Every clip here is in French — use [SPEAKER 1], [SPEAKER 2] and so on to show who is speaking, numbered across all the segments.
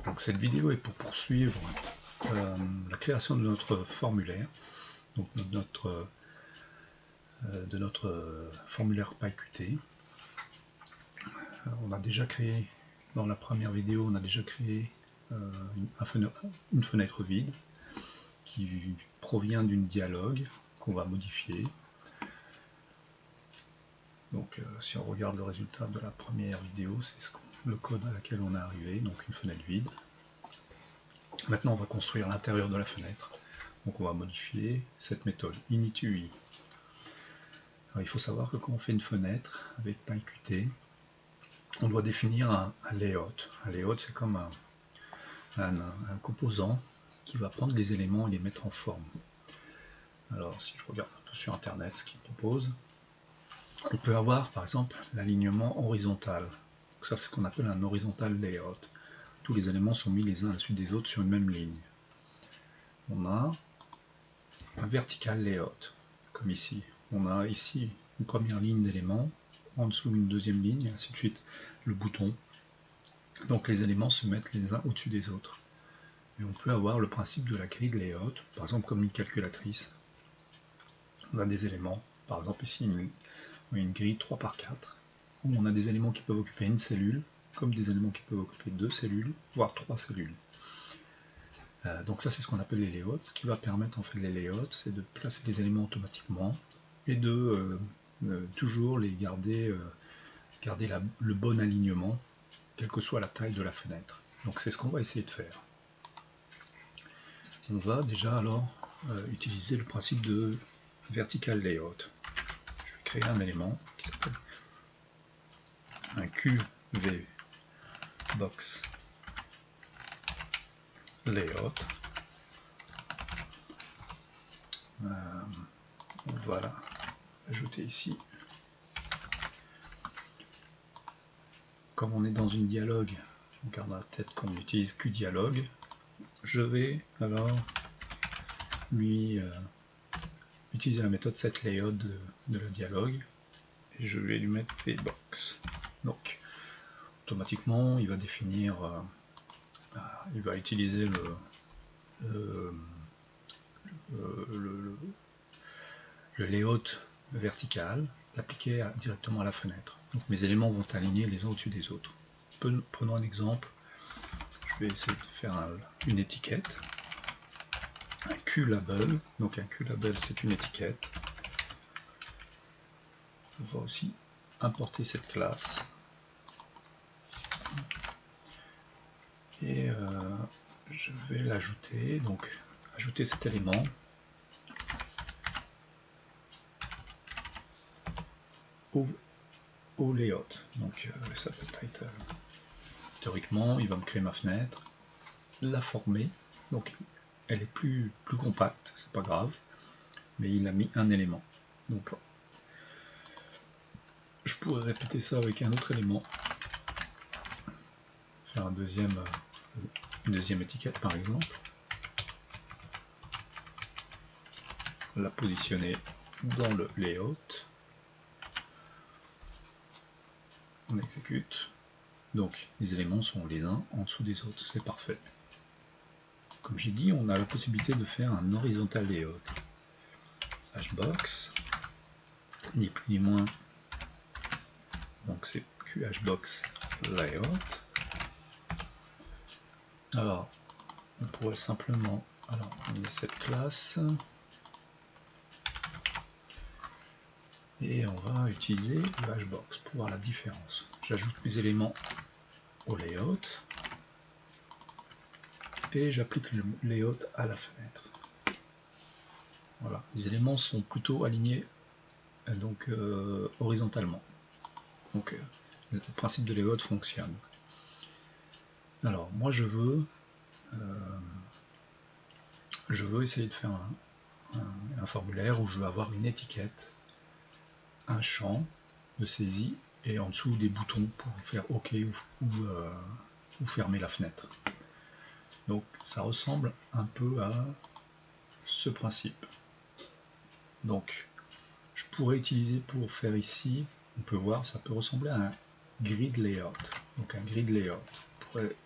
[SPEAKER 1] Donc cette vidéo est pour poursuivre la création de notre formulaire, donc de notre formulaire PyQt. On a déjà créé, dans la première vidéo, on a déjà créé une fenêtre vide qui provient d'une dialogue qu'on va modifier. Donc si on regarde le résultat de la première vidéo, c'est le code à laquelle on est arrivé, donc une fenêtre vide. Maintenant on va construire l'intérieur de la fenêtre. Donc on va modifier cette méthode initui. Alors, il faut savoir que quand on fait une fenêtre avec PyQt, on doit définir un layout. Un layout, c'est comme un composant qui va prendre les éléments et les mettre en forme. Alors si je regarde un peu sur internet ce qu'il propose, on peut avoir par exemple l'alignement horizontal. Donc ça c'est ce qu'on appelle un horizontal layout. Tous les éléments sont mis les uns à la suite des autres sur une même ligne. On a un vertical layout, comme ici. On a ici une première ligne d'éléments, en dessous une deuxième ligne, et ainsi de suite, le bouton. Donc les éléments se mettent les uns au-dessus des autres. Et on peut avoir le principe de la grille de layout, par exemple comme une calculatrice. On a des éléments, par exemple ici une grille 3×4, où on a des éléments qui peuvent occuper une cellule, comme des éléments qui peuvent occuper 2 cellules, voire 3 cellules. Donc ça c'est ce qu'on appelle les layouts. Ce qui va permettre en fait les layouts, c'est de placer les éléments automatiquement et de toujours les garder le bon alignement, quelle que soit la taille de la fenêtre. Donc c'est ce qu'on va essayer de faire. On va déjà alors utiliser le principe de vertical layout. Je vais créer un élément qui s'appelle un QVBox layout. On va l'ajouter ici. Comme on est dans une dialogue, on garde en tête qu'on utilise QDialog, je vais alors lui utiliser la méthode setLayout de la dialogue et je vais lui mettre VBox. Donc automatiquement il va définir, il va utiliser le layout vertical, l'appliquer directement à la fenêtre. Donc mes éléments vont aligner les uns au-dessus des autres. Prenons un exemple. Je vais essayer de faire une étiquette, un QLabel. Donc un QLabel c'est une étiquette. On va aussi importer cette classe. Et je vais l'ajouter, donc ajouter cet élément. Au layout, donc ça peut être théoriquement il va me créer ma fenêtre, la former, donc elle est plus compacte, c'est pas grave, mais il a mis un élément. Donc je pourrais répéter ça avec un autre élément, faire une deuxième étiquette par exemple, la positionner dans le layout. On exécute, donc les éléments sont les uns en dessous des autres, c'est parfait. Comme j'ai dit, on a la possibilité de faire un horizontal layout. Hbox, ni plus ni moins, donc c'est QHbox layout. Alors, on pourrait simplement, alors on a cette classe, et on va utiliser le Hbox pour voir la différence. J'ajoute mes éléments au layout et j'applique le layout à la fenêtre. Voilà, les éléments sont plutôt alignés donc horizontalement. Donc le principe de layout fonctionne. Alors moi je veux essayer de faire un formulaire où je veux avoir une étiquette, un champ de saisie et en dessous des boutons pour faire OK ou fermer la fenêtre. Donc ça ressemble un peu à ce principe. Donc je pourrais utiliser pour faire ici, on peut voir, ça peut ressembler à un grid layout. Donc un grid layout. On pourrait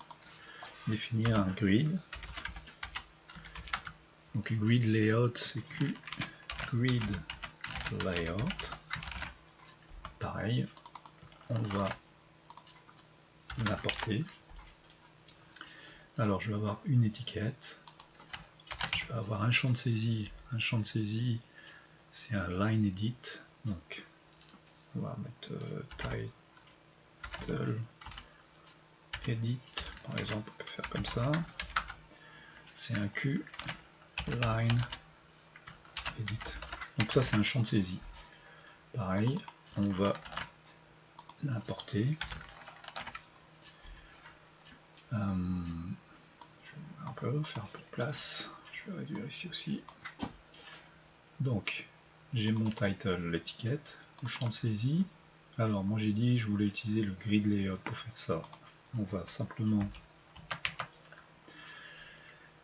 [SPEAKER 1] définir un grid. Donc grid layout, c'est Q, grid layout. Pareil, on va l'apporter. Alors je vais avoir une étiquette, je vais avoir un champ de saisie. Un champ de saisie, c'est un line edit. Donc on va mettre title edit, par exemple, on peut faire comme ça. C'est un Q line edit. Donc ça c'est un champ de saisie. Pareil, on va l'importer. Je vais un peu faire un peu de place. Je vais réduire ici aussi. Donc j'ai mon title, l'étiquette, le champ de saisie. Alors moi j'ai dit je voulais utiliser le grid layout pour faire ça. On va simplement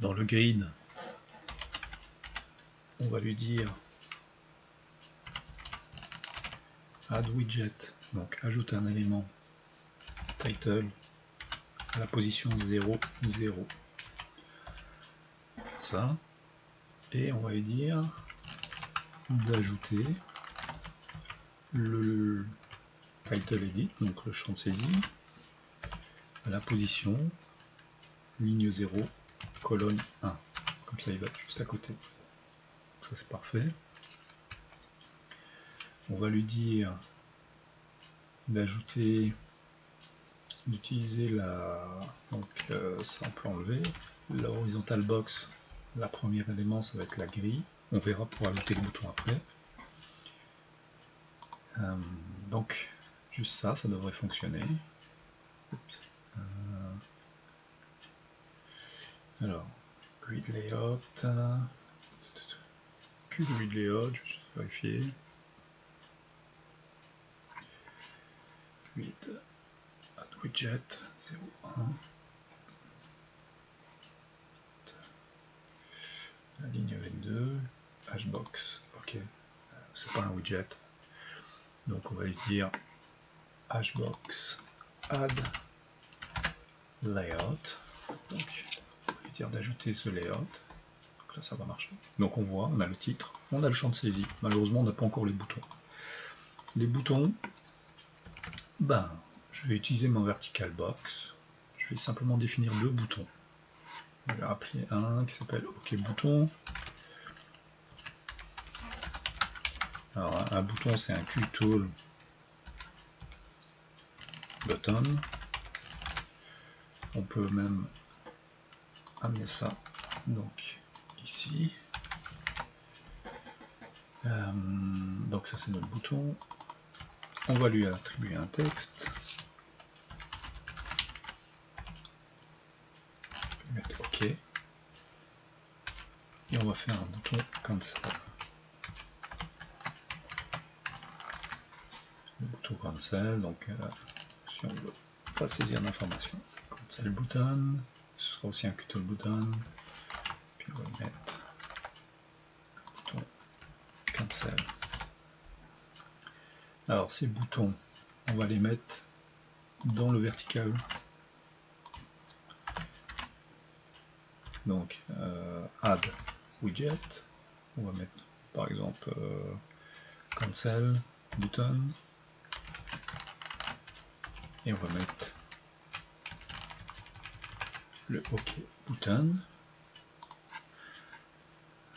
[SPEAKER 1] dans le grid, on va lui dire add widget, donc ajoute un élément title à la position 0, 0. Ça. Et on va lui dire d'ajouter le title edit, donc le champ de saisie, à la position ligne 0, colonne 1. Comme ça il va juste à côté. Ça c'est parfait. On va lui dire d'ajouter, d'utiliser la, donc ça on peut enlever, la horizontal box, la première élément ça va être la grille, on verra pour ajouter le bouton après. Donc juste ça, ça devrait fonctionner. Alors, grid layout, grid layout, je vais juste vérifier. Grid add widget 0,1. La ligne 22, hbox, ok, c'est pas un widget. Donc on va lui dire hbox add layout. Donc on va lui dire d'ajouter ce layout. Donc là ça va marcher. Donc on voit, on a le titre, on a le champ de saisie. Malheureusement on n'a pas encore les boutons. Les boutons, ben je vais utiliser mon vertical box. Je vais simplement définir deux boutons. Je vais appeler un qui s'appelle OK bouton. Alors un bouton c'est un QTool button. On peut même amener ça donc ici. Donc ça c'est notre bouton. On va lui attribuer un texte. Je vais mettre OK. Et on va faire un bouton cancel. Le bouton cancel, donc si on veut pas saisir d'informations, cancel button, ce sera aussi un QTool button. Puis on va mettre bouton cancel. Alors ces boutons, on va les mettre dans le vertical. Donc add widget, on va mettre par exemple cancel button, et on va mettre le OK button.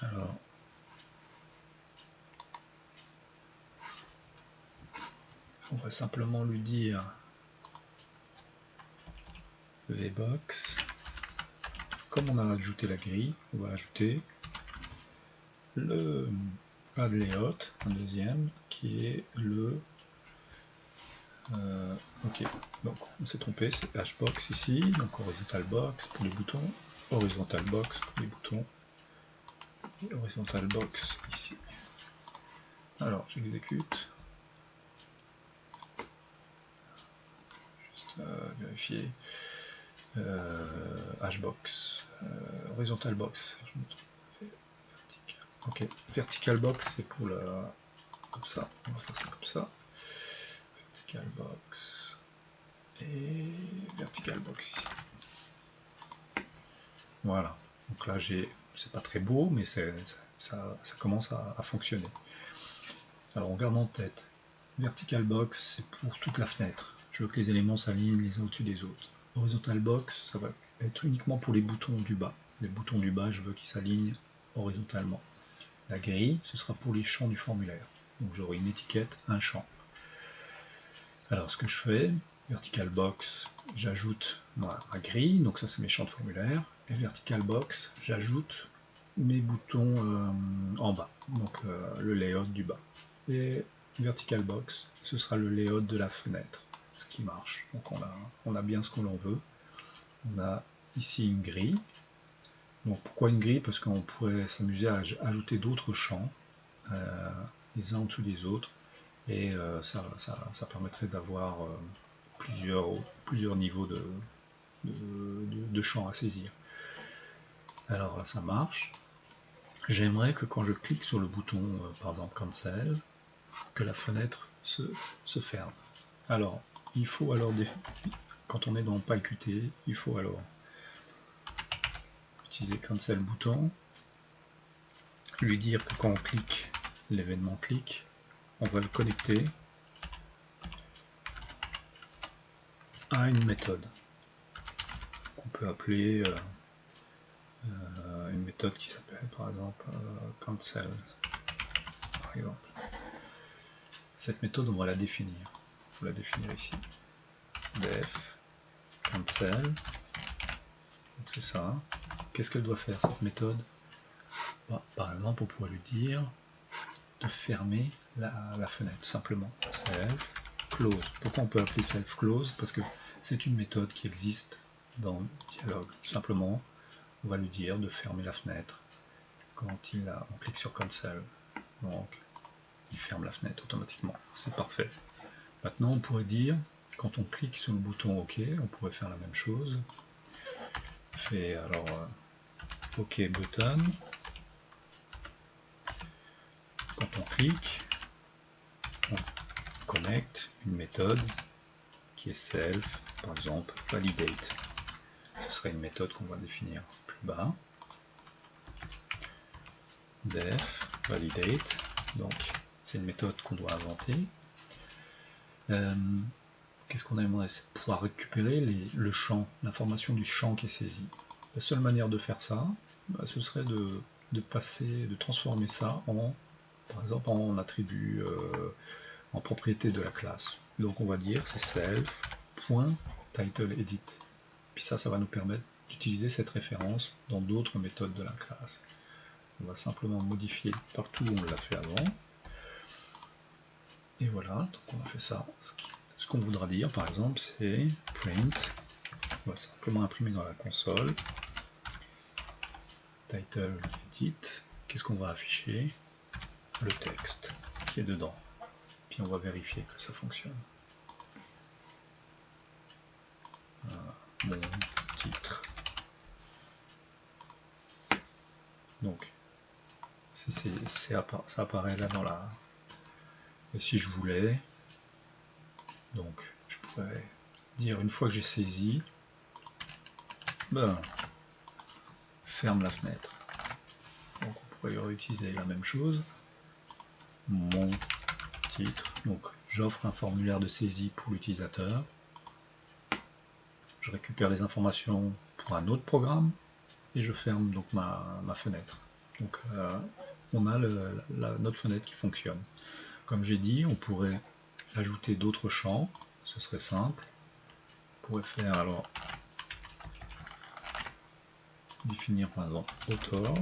[SPEAKER 1] Alors on va simplement lui dire vbox. Comme on a ajouté la grille, on va ajouter le add layout, un deuxième, qui est le ok, donc on s'est trompé, c'est hbox ici, donc horizontal box pour les boutons, horizontal box pour les boutons, et horizontal box ici. Alors j'exécute, juste vérifier, hbox, horizontal box, je me trompe. Ok, vertical box c'est pour la, comme ça, on va faire ça comme ça, vertical box et vertical box ici. Voilà. Donc là, c'est pas très beau, mais ça commence à fonctionner. Alors on garde en tête, vertical box, c'est pour toute la fenêtre. Je veux que les éléments s'alignent les uns au-dessus des autres. Horizontal box, ça va être uniquement pour les boutons du bas. Les boutons du bas, je veux qu'ils s'alignent horizontalement. La grille, ce sera pour les champs du formulaire. Donc j'aurai une étiquette, un champ. Alors ce que je fais, vertical box, j'ajoute ma grille, donc ça c'est mes champs de formulaire, et vertical box, j'ajoute mes boutons en bas, donc le layout du bas. Et vertical box, ce sera le layout de la fenêtre, ce qui marche. Donc on a bien ce que l'on veut. On a ici une grille. Donc pourquoi une grille? Parce qu'on pourrait s'amuser à ajouter d'autres champs, les uns en dessous des autres, et ça permettrait d'avoir plusieurs niveaux de champs à saisir. Alors là ça marche. J'aimerais que quand je clique sur le bouton, par exemple cancel, que la fenêtre se ferme. Alors, il faut alors, quand on est dans PyQt, il faut alors utiliser cancel bouton, lui dire que quand on clique, l'événement clique, on va le connecter à une méthode qu'on peut appeler une méthode qui s'appelle par exemple cancel, par exemple. Cette méthode, on va la définir. Il faut la définir ici. Def cancel. C'est ça. Qu'est-ce qu'elle doit faire cette méthode? Par exemple, on pourrait lui dire de fermer la fenêtre, simplement. Self close. Pourquoi on peut appeler self close? Parce que c'est une méthode qui existe dans Dialog. Simplement, on va lui dire de fermer la fenêtre quand on clique sur cancel. Donc, il ferme la fenêtre automatiquement. C'est parfait. Maintenant, on pourrait dire, quand on clique sur le bouton OK, on pourrait faire la même chose. Fait alors OK button. Quand on clique, on connecte une méthode qui est self, par exemple validate. Ce serait une méthode qu'on va définir plus bas. Def validate. Donc c'est une méthode qu'on doit inventer. Qu'est-ce qu'on aimerait? C'est pouvoir récupérer le champ, l'information du champ qui est saisi. La seule manière de faire ça, ce serait de transformer ça en, par exemple, en attribut, en propriété de la classe. Donc on va dire c'est self.titleEdit. Puis ça va nous permettre d'utiliser cette référence dans d'autres méthodes de la classe. On va simplement modifier partout où on l'a fait avant. Et voilà, donc on a fait ça. Ce qu'on voudra dire, par exemple, c'est print. On va simplement imprimer dans la console. Title edit. Qu'est-ce qu'on va afficher? Le texte qui est dedans. Puis on va vérifier que ça fonctionne. Mon titre. Donc, ça apparaît là dans la... Et si je voulais, donc je pourrais dire une fois que j'ai saisi, ferme la fenêtre. Donc on pourrait réutiliser la même chose. Mon titre, donc j'offre un formulaire de saisie pour l'utilisateur. Je récupère les informations pour un autre programme et je ferme donc ma fenêtre. Donc on a notre fenêtre qui fonctionne. Comme j'ai dit, on pourrait ajouter d'autres champs, ce serait simple. On pourrait faire alors définir par exemple author.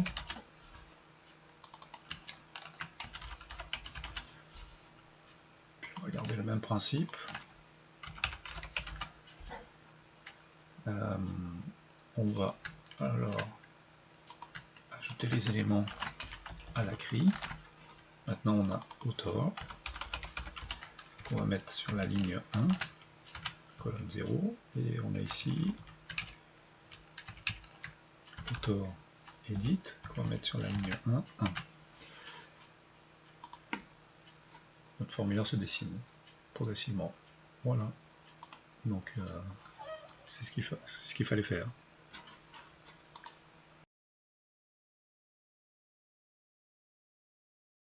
[SPEAKER 1] Puis on va garder le même principe. On va alors ajouter les éléments à la grille. Maintenant on a author qu'on va mettre sur la ligne 1, colonne 0, et on a ici author edit qu'on va mettre sur la ligne 1, 1. Notre formulaire se dessine progressivement. Voilà. Donc c'est ce qu'il fallait faire.